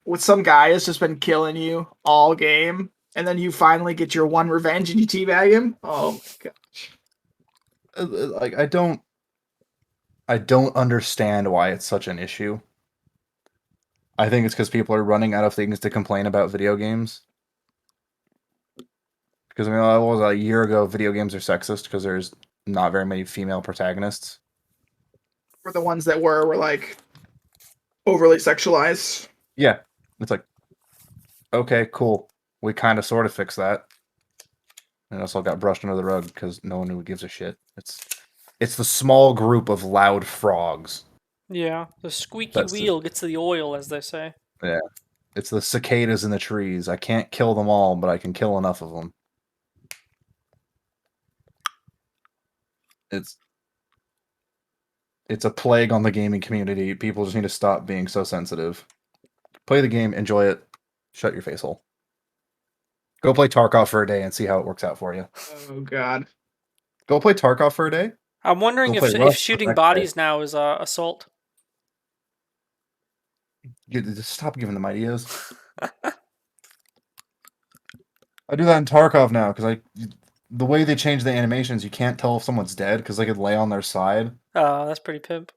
with some guy has just been killing you all game, and then you finally get your one revenge and you teabag him. Oh my gosh. Like I don't understand why it's such an issue. I think it's because people are running out of things to complain about video games. Because I mean, what was it, a year ago, video games are sexist because there's not very many female protagonists. For the ones that were like overly sexualized. Yeah, it's like, okay, cool. We kind of sort of fixed that, and also got brushed under the rug because no one who gives a shit. It's the small group of loud frogs. Yeah, the squeaky That's the- wheel gets the oil, as they say. Yeah, it's the cicadas in the trees. I can't kill them all, but I can kill enough of them. It's a plague on the gaming community. People just need to stop being so sensitive. Play the game, enjoy it, shut your face hole. Go play Tarkov for a day and see how it works out for you. Oh god. Go play Tarkov for a day. I'm wondering Go if play Rust the shooting next day. bodies now is assault. You just stop giving them ideas. I do that in Tarkov now because the way they change the animations, you can't tell if someone's dead because they could lay on their side. Oh, that's pretty pimp.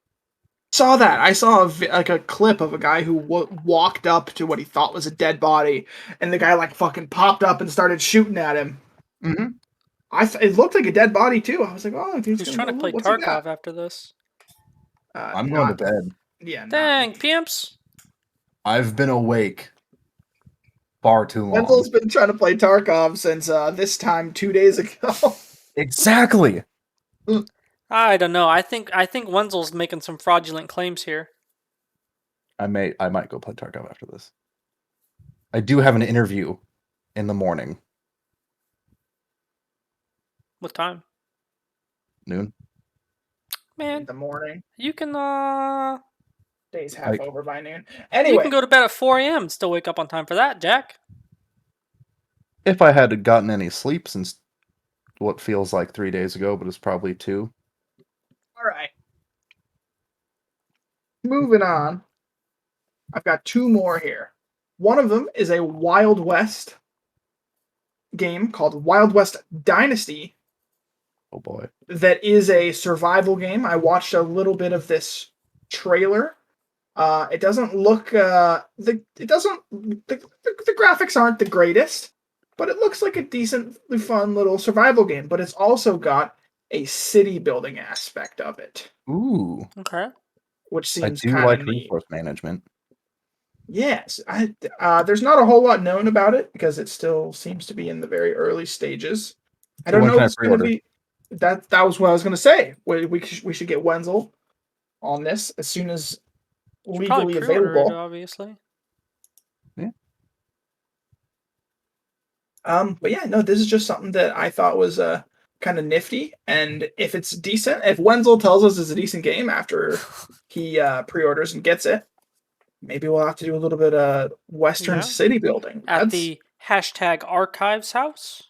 Saw that. I saw like a clip of a guy who walked up to what he thought was a dead body, and the guy like fucking popped up and started shooting at him. Mm-hmm. It looked like a dead body too. I was like, oh, he's Who's trying to play what's he got? Tarkov after this? I'm going to bed. Yeah. Dang, pimps! I've been awake far too long. Wenzel's been trying to play Tarkov since this time 2 days ago. Exactly. I don't know. I think Wenzel's making some fraudulent claims here. I might go play Tarkov after this. I do have an interview in the morning. What time? Noon. In Man, the morning. you can Day's half Like- over by noon. you Anyway, can go to bed at 4 a.m. and still wake up on time for that, Jack. If I had gotten any sleep since what feels like 3 days ago, but it's probably 2. all right. Moving on. I've got 2 more here. One of them is a Wild West game called Wild West Dynasty Oh boy. that is a survival game. I watched a little bit of this trailer. It doesn't look the graphics aren't the greatest, but it looks like a decently fun little survival game. But it's also got a city building aspect of it, Ooh. Okay. which I seems do kind like of neat. resource management. Yes, there's not a whole lot known about it because it still seems to be in the very early stages. I So don't when know can I if it's going to pre-order? be. That was what I was going to say. We should get Wenzel on this as soon as Should probably legally pre-order it, available. obviously. But yeah, no, this is just something that I thought was kind of nifty, and if it's decent, if Wenzel tells us it's a decent game after he pre-orders and gets it, maybe we'll have to do a little bit of Western Yeah. city building. At That's the hashtag archives house,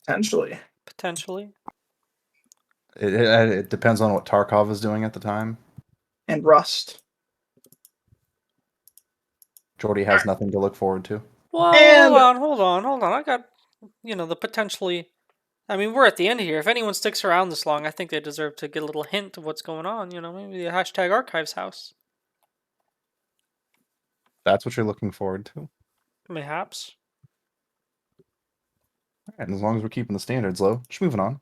potentially. potentially. It depends on what Tarkov is doing at the time. And Rust. Jordy has nothing to look forward to. Well, And- hold on. I got, the potentially. I mean, we're at the end here. If anyone sticks around this long, I think they deserve to get a little hint of what's going on. Maybe the hashtag archives house. That's what you're looking forward to. Mayhaps. And as long as we're keeping the standards low, just moving on.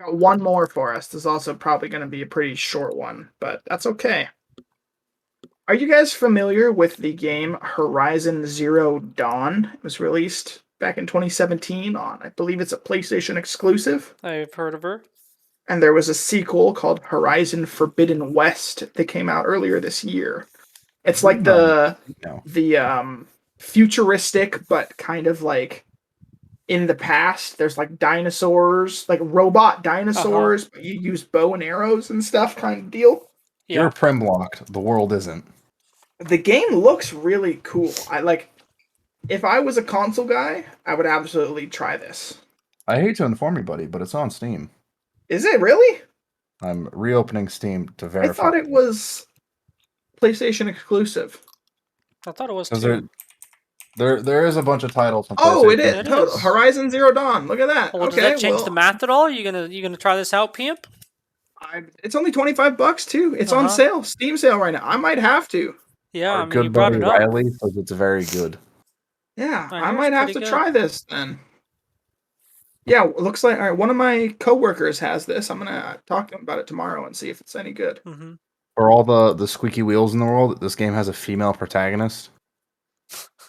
Got one more for us. This is also probably going to be a pretty short one, but that's okay. Are you guys familiar with the game Horizon Zero Dawn? It was released back in 2017 on, I believe it's a PlayStation exclusive. I've heard of her. And there was a sequel called Horizon Forbidden West that came out earlier this year. It's like No. the futuristic, but kind of like in the past. There's like dinosaurs, like robot dinosaurs, but you use bow and arrows and stuff kind of deal. Yeah. You're prem blocked. The world isn't. The game looks really cool. If I was a console guy, I would absolutely try this. I hate to inform you, buddy, but it's on Steam. Is it really? I'm reopening Steam to I verify. thought it was PlayStation exclusive. I thought it was Because too. There is a bunch of titles from Oh, it PlayStation. is. It Total. is. Horizon Zero Dawn. Look at that. Well, does Okay, that change the math at all? You gonna try this out, Pimp? it's only $25 too. It's on Uh-huh. sale, Steam sale right now. I might have to. Yeah, Our I mean, you good brought buddy it up. Riley says it's very good. Yeah, I I hear might it's have pretty to good. try this then. Yeah, looks like all right. One of my coworkers has this. I'm gonna talk to him about it tomorrow and see if it's any good. Hmm. For all the squeaky wheels in the world, this game has a female protagonist.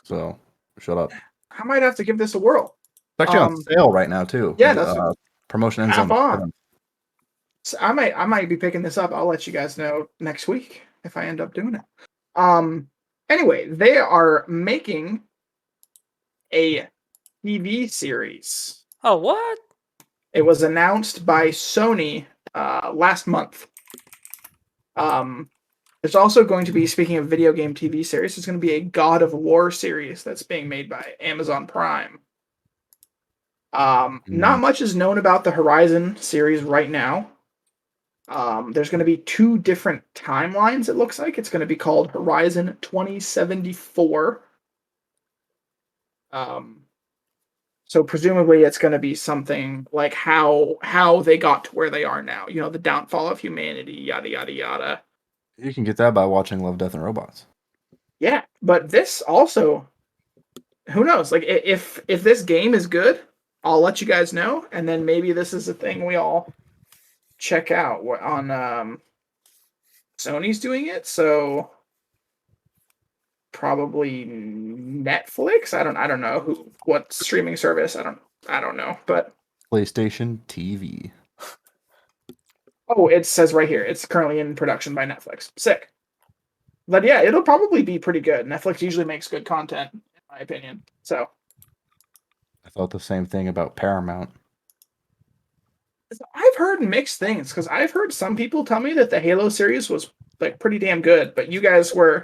So shut up. I might have to give this a whirl. It's actually on Um, sale right now too. yeah, that's Promotion ends half on on. 7th. So I might be picking this up. I'll let you guys know next week if I end up doing it. Anyway, they are making a TV series. Oh, what? It was announced by Sony last month. There's also going to be, speaking of video game TV series, there's going to be a God of War series that's being made by Amazon Prime. Not much is known about the Horizon series right now. There's going to be 2 different timelines, it looks like. It's going to be called Horizon 2074. So presumably it's going to be something like how they got to where they are now. You know, the downfall of humanity, yada, yada, yada. You can get that by watching Love, Death, and Robots. Yeah, but this also, who knows? Like, if this game is good, I'll let you guys know, and then maybe this is a thing we all check out on Sony's doing it, so probably Netflix. I don't know what streaming service. I don't know, but PlayStation TV. oh, it says right here it's currently in production by Netflix. Sick. But yeah, it'll probably be pretty good. Netflix usually makes good content, in my opinion. So I thought the same thing about Paramount. I've heard mixed things because I've heard some people tell me that the Halo series was like pretty damn good, but you guys were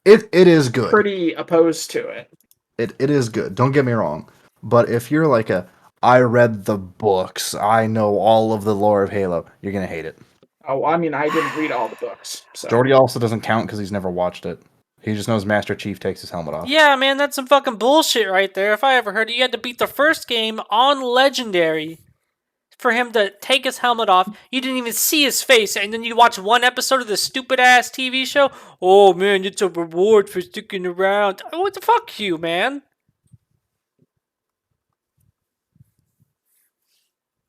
It is good. pretty opposed to it. It is good. Don't get me wrong. But if you're like I read the books, I know all of the lore of Halo, you're gonna hate it. Oh, I mean, I didn't read all the books. So. Jordy also doesn't count because he's never watched it. He just knows Master Chief takes his helmet off. Yeah, man, that's some fucking bullshit right there. If I ever heard it, you had to beat the first game on Legendary for him to take his helmet off. You didn't even see his face, and then you watch one episode of this stupid ass TV show. Oh man, it's a reward for sticking around. What the fuck, you man?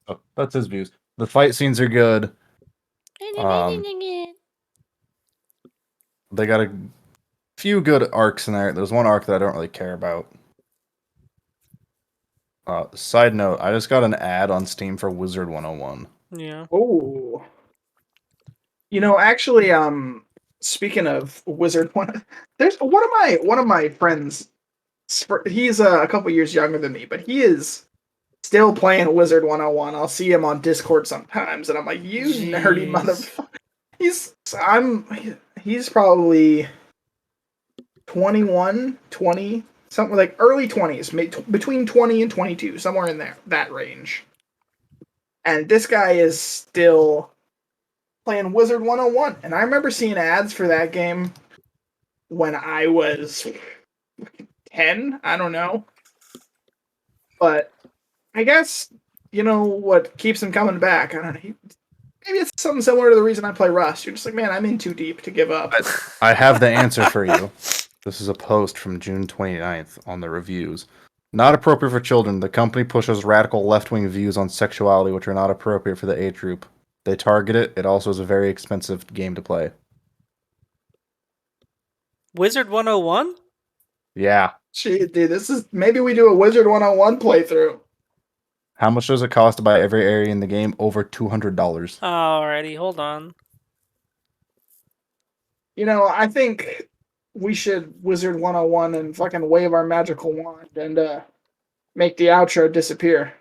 Oh, that's his views. The fight scenes are good. They got a few good arcs in there. There's one arc that I don't really care about. Side note, I just got an ad on Steam for Wizard 101. Yeah. Oh. You know, actually, speaking of Wizard One, there's one of my friends. He's a couple years younger than me, but he is still playing Wizard 101. I'll see him on Discord sometimes, and I'm like, you nerdy motherfucker. He's probably 21, 20, something like early 20s, between 20 and 22, somewhere in there, that range. And this guy is still playing Wizard 101. And I remember seeing ads for that game when I was 10. I don't know. But I guess, you know, what keeps him coming back. I don't know. Maybe it's something similar to the reason I play Rust. You're just like, man, I'm in too deep to give up. I have the answer for you. This is a post from June 29th on the reviews. Not appropriate for children. The company pushes radical left-wing views on sexuality, which are not appropriate for the age group. They target it. It also is a very expensive game to play. Wizard 101? Yeah. Gee, dude, this is maybe we do a Wizard 101 playthrough. How much does it cost to buy every area in the game? Over $200. Alrighty, hold on. You know, I think we should Wizard 101 and fucking wave our magical wand and make the outro disappear.